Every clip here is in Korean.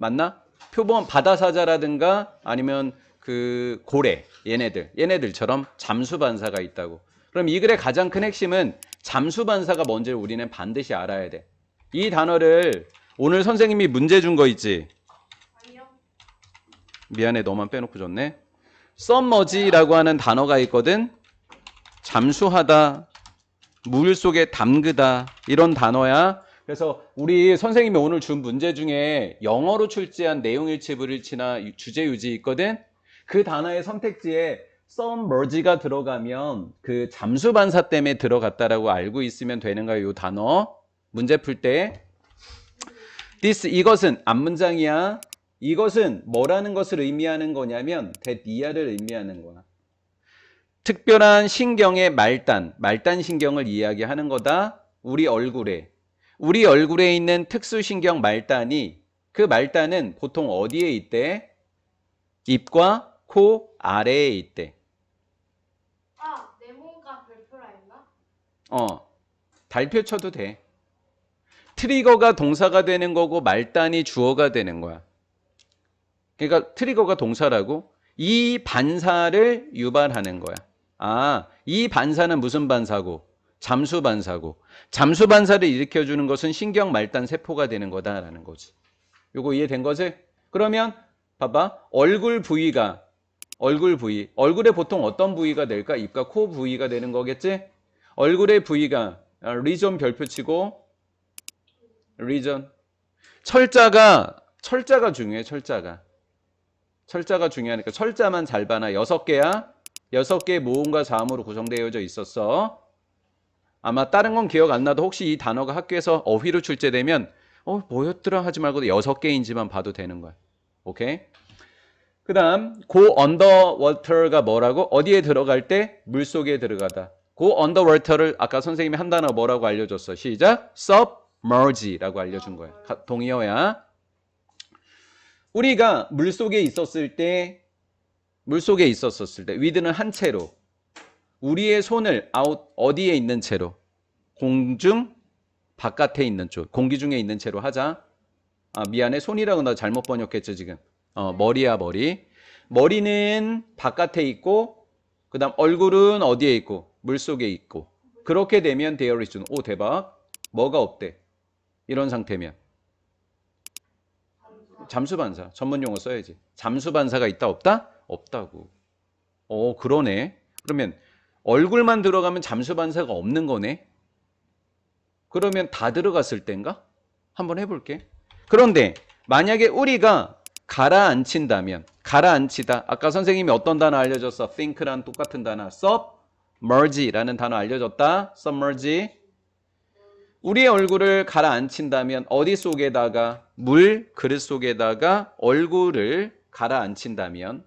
맞나? 표본 바다사자라든가 아니면 그 고래 얘네들처럼 잠수반사가 있다고. 그럼 이 글의 가장 큰 핵심은 잠수반사가 뭔지를 우리는 반드시 알아야 돼. 이 단어를 오늘 선생님이 문제 준 거 있지? 아니요. 미안해, 너만 빼놓고 줬네. submerge라고 하는 단어가 있거든. 잠수하다, 물 속에 담그다 이런 단어야. 그래서 우리 선생님이 오늘 준 문제 중에 영어로 출제한 내용일치 불일치나 주제유지 있거든. 그 단어의 선택지에 submerge가 들어가면 그 잠수반사 때문에 들어갔다라고 알고 있으면 되는 거야. 이 단어 문제 풀 때 이것은 앞문장이야. 이것은 뭐라는 것을 의미하는 거냐면 that-를 의미하는 거야. 특별한 신경의 말단 신경을 이야기하는 거다. 우리 얼굴에 있는 특수신경 말단이, 그 말단은 보통 어디에 있대? 입과 코 아래에 있대. 내 몸과 별표라 했나? 달표 쳐도 돼. 트리거가 동사가 되는 거고 말단이 주어가 되는 거야. 그러니까 트리거가 동사라고 이 반사를 유발하는 거야. 이 반사는 무슨 반사고? 잠수반사고. 잠수반사를 일으켜주는 것은 신경말단 세포가 되는 거다라는 거지. 요거 이해된 거지? 그러면 봐봐. 얼굴 부위. 얼굴에 보통 어떤 부위가 될까? 입과 코 부위가 되는 거겠지? 얼굴의 부위가 리전 별표 치고 리전. 철자가 중요해. 철자가 중요하니까 철자만 잘 봐놔. 6개야. 6개의 모음과 자음으로 구성되어져 있었어. 아마 다른 건 기억 안 나도 혹시 이 단어가 학교에서 어휘로 출제되면 뭐였더라 하지 말고 6개인지만 봐도 되는 거야. 오케이? 그 다음 go underwater가 뭐라고? 어디에 들어갈 때? 물속에 들어가다. go underwater를 아까 선생님이 한 단어 뭐라고 알려줬어? 시작! submerge라고 알려준 거야. 동의어야. 우리가 물속에 있었을 때 with는 한 채로, 우리의 손을 어디에 있는 채로? 공중 바깥에 있는 쪽, 공기 중에 있는 채로 하자. 미안해, 손이라고 나 잘못 번역했죠 지금. 머리야, 머리는 바깥에 있고, 그 다음 얼굴은 어디에 있고? 물속에 있고. 그렇게 되면 there is. 오, 대박. 뭐가 없대? 이런 상태면 잠수반사. 전문 용어 써야지. 잠수반사가 있다 없다? 없다고. 그러네. 그러면 얼굴만 들어가면 잠수반사가 없는 거네. 그러면 다 들어갔을 땐가? 한번 해볼게. 그런데 만약에 우리가 가라앉힌다면, 가라앉히다. 아까 선생님이 어떤 단어 알려줬어? think랑 똑같은 단어. submerge라는 단어 알려줬다. submerge. 우리의 얼굴을 가라앉힌다면 어디 속에다가? 물 그릇 속에다가 얼굴을 가라앉힌다면,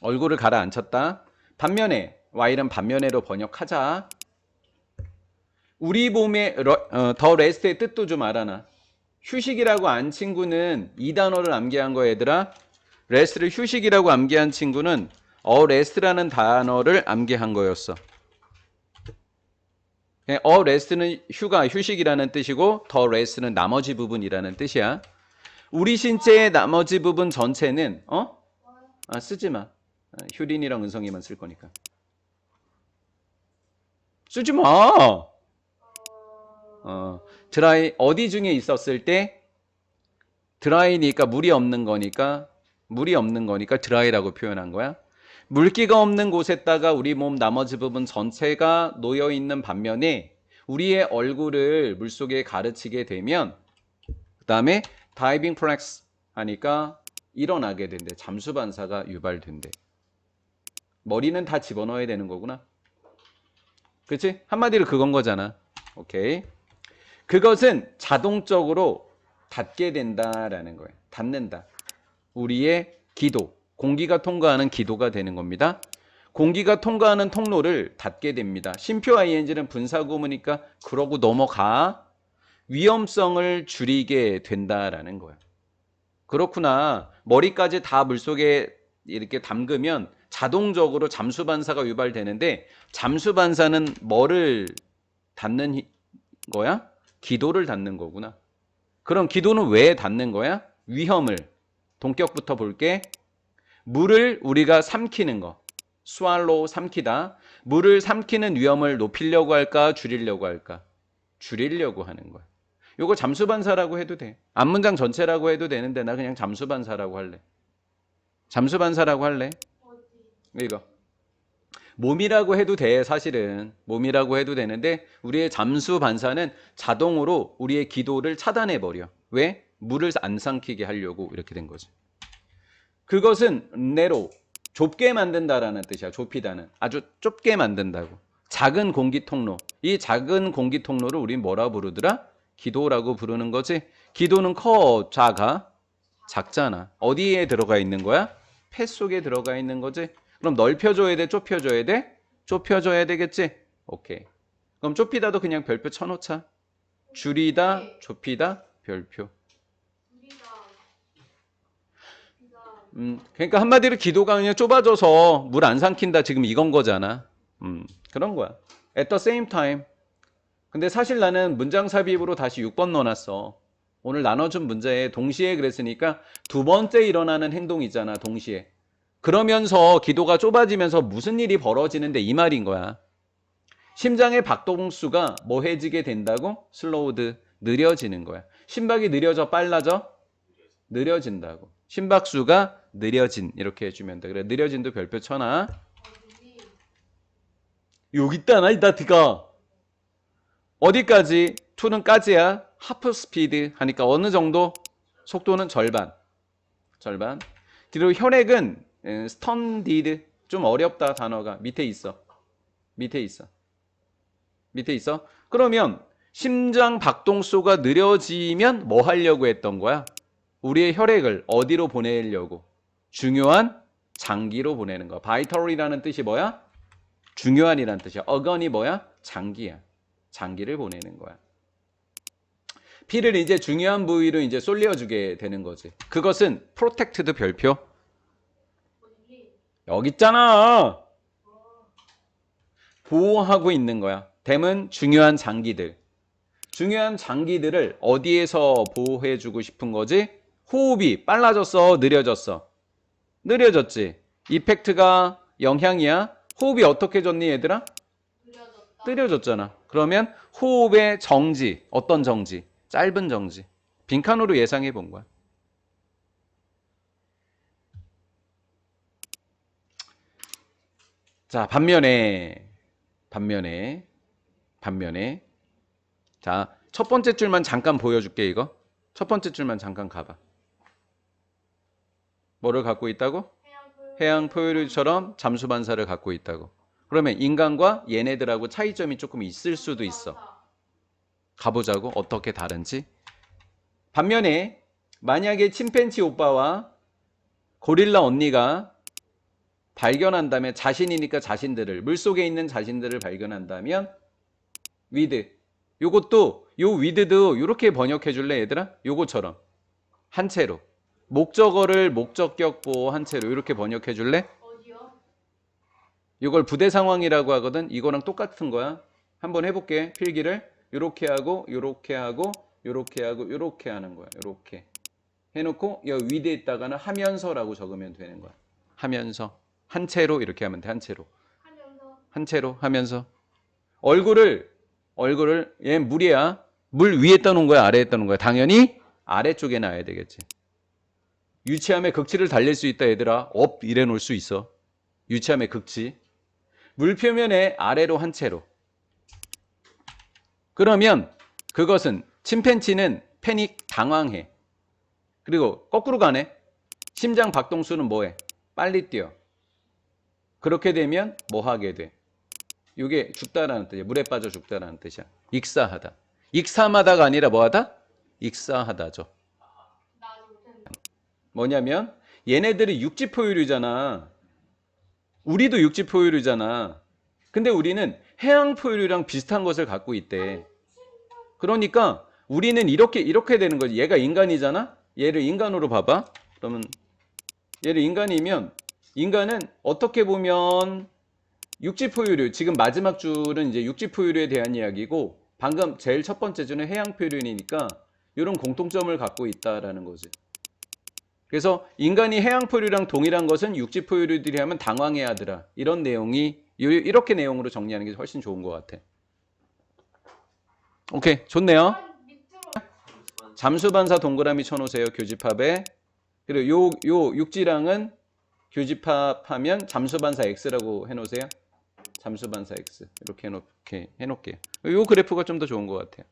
얼굴을 가라앉혔다. 반면에 while은 반면에로 번역하자. 우리 몸의 더 레스트의 뜻도 좀 알아놔. 휴식이라고 안 친구는 이 단어를 암기한 거야 얘들아. 레스트를 휴식이라고 암기한 친구는 레스트라는 단어를 암기한 거였어. 레스트는 휴식이라는 뜻이고 더 레스트는 나머지 부분이라는 뜻이야. 우리 신체의 나머지 부분 전체는 쓰지 마. 휴린이랑 은성이만 쓸 거니까. 쓰지 마. 드라이 어디 중에 있었을 때? 드라이니까 물이 없는 거니까 드라이라고 표현한 거야. 물기가 없는 곳에다가 우리 몸 나머지 부분 전체가 놓여 있는 반면에 우리의 얼굴을 물속에 가르치게 되면 그 다음에 다이빙 플렉스 하니까 일어나게 된대. 잠수반사가 유발된대. 머리는 다 집어넣어야 되는 거구나. 그치? 한마디로 그건 거잖아. 오케이. 그것은 자동적으로 닿게 된다라는 거예요. 닿는다. 우리의 기도, 공기가 통과하는 기도가 되는 겁니다. 공기가 통과하는 통로를 닫게 됩니다. 쉼표 ing는 분사구문이니까 그러고 넘어가. 위험성을 줄이게 된다라는 거예요. 그렇구나. 머리까지 다 물속에 이렇게 담그면 자동적으로 잠수반사가 유발되는데, 잠수반사는 뭐를 닫는 거야? 기도를 닫는 거구나. 그럼 기도는 왜 닫는 거야? 위험을. 동격부터 볼게. 물을 우리가 삼키는 거. swallow, 삼키다. 물을 삼키는 위험을 높이려고 할까? 줄이려고 할까? 줄이려고 하는 거야. 요거 잠수반사라고 해도 돼. 앞문장 전체라고 해도 되는데 나 그냥 잠수반사라고 할래. 잠수반사라고 할래. 어디? 이거. 몸이라고 해도 돼, 사실은. 몸이라고 해도 되는데 우리의 잠수 반사는 자동으로 우리의 기도를 차단해버려. 왜? 물을 안 삼키게 하려고 이렇게 된 거지. 그것은 narrow, 좁게 만든다라는 뜻이야. 좁히다는. 아주 좁게 만든다고. 작은 공기 통로. 이 작은 공기 통로를 우린 뭐라 부르더라? 기도라고 부르는 거지. 기도는 커, 작아? 작잖아. 어디에 들어가 있는 거야? 폐 속에 들어가 있는 거지. 그럼 넓혀줘야 돼? 좁혀줘야 돼? 좁혀줘야 되겠지? 오케이. 그럼 좁히다도 그냥 별표 쳐놓자. 줄이다, 좁히다, 별표. 그러니까 한마디로 기도가 그냥 좁아져서 물 안 삼킨다 지금 이건 거잖아. 그런 거야. At the same time. 근데 사실 나는 문장 삽입으로 다시 6번 넣어놨어. 오늘 나눠준 문제에 동시에 그랬으니까 두 번째 일어나는 행동이 있잖아. 동시에. 그러면서 기도가 좁아지면서 무슨 일이 벌어지는데 이 말인 거야. 심장의 박동수가 뭐해지게 된다고? 슬로우드, 느려지는 거야. 심박이 느려져, 빨라져? 느려진다고. 심박수가 느려진 이렇게 해주면 돼. 그래, 느려진도 별표 쳐놔. 여기 있다, 나 드가. 어디까지? to는 까지야. 하프 스피드 하니까 어느 정도? 속도는 절반. 절반. 그리고 혈액은 스턴디드. 좀 어렵다 단어가. 밑에 있어. 밑에 있어. 밑에 있어. 그러면 심장 박동수가 느려지면 뭐 하려고 했던 거야? 우리의 혈액을 어디로 보내려고? 중요한 장기로 보내는 거. vital이라는 뜻이 뭐야? 중요한이라는 뜻이야. organ이 뭐야? 장기야. 장기를 보내는 거야. 피를 이제 중요한 부위로 이제 쏠려주게 되는 거지. 그것은 protected 별표. 여기 있잖아. 보호하고 있는 거야. 댐은 중요한 장기들. 중요한 장기들을 어디에서 보호해주고 싶은 거지? 호흡이 빨라졌어, 느려졌어? 느려졌지. 이펙트가 영향이야. 호흡이 어떻게 졌니, 얘들아? 느려졌잖아. 그러면 호흡의 정지, 어떤 정지? 짧은 정지. 빈칸으로 예상해 본 거야. 자, 반면에. 자, 첫 번째 줄만 잠깐 보여줄게, 이거. 첫 번째 줄만 잠깐 가봐. 뭐를 갖고 있다고? 해양 포유류처럼 잠수 반사를 갖고 있다고. 그러면 인간과 얘네들하고 차이점이 조금 있을 수도 있어. 가보자고. 어떻게 다른지. 반면에 만약에 침팬지 오빠와 고릴라 언니가 발견한다면, 자신이니까 자신들을, 물속에 있는 자신들을 발견한다면 with. 요것도 요 with도 이렇게 번역해 줄래, 얘들아? 요거처럼 한 채로. 목적어를 목적격 보호 한 채로 이렇게 번역해 줄래? 어디요? 이걸 부대 상황이라고 하거든. 이거랑 똑같은 거야. 한번 해볼게. 필기를 요렇게 하고 요렇게 하고 요렇게 하고 요렇게 하는 거야. 요렇게 해놓고 여 with에다가는 하면서라고 적으면 되는 거야. 하면서. 한 채로 이렇게 하면 돼. 한 채로. 한 채로 하면서. 얼굴을 얘 물이야. 물 위에 떠놓은 거야, 아래에 떠놓은 거야? 당연히 아래쪽에 놔야 되겠지. 유치함의 극치를 달릴 수 있다, 얘들아. 업 이래 놓을 수 있어. 유치함의 극치. 물 표면에 아래로 한 채로. 그러면 그것은 침팬지는 패닉, 당황해. 그리고 거꾸로 가네. 심장 박동수는 뭐해? 빨리 뛰어. 그렇게 되면 뭐 하게 돼? 이게 죽다라는 뜻이야. 물에 빠져 죽다라는 뜻이야. 익사하다. 익사하다가 아니라 뭐하다? 익사하다죠. 뭐냐면 얘네들이 육지 포유류잖아. 우리도 육지 포유류잖아. 근데 우리는 해양 포유류랑 비슷한 것을 갖고 있대. 그러니까 우리는 이렇게 되는 거지. 얘가 인간이잖아. 얘를 인간으로 봐봐. 그러면 얘를 인간이면 인간은 어떻게 보면 육지 포유류, 지금 마지막 줄은 이제 육지 포유류에 대한 이야기고 방금 제일 첫 번째 줄은 해양 포유류니까 이런 공통점을 갖고 있다라는 거지. 그래서 인간이 해양포유류랑 동일한 것은 육지포유류들이 하면 당황해야 하더라. 이런 내용이 이렇게 내용으로 정리하는 게 훨씬 좋은 것 같아. 오케이, 좋네요. 아, 밑으로. 잠수반사 동그라미 쳐놓으세요. 교집합에. 그리고 요 육지랑은 교집합하면 잠수반사 X라고 해놓으세요. 잠수반사 X 이렇게 해놓을게요. 요 그래프가 좀 더 좋은 것 같아요.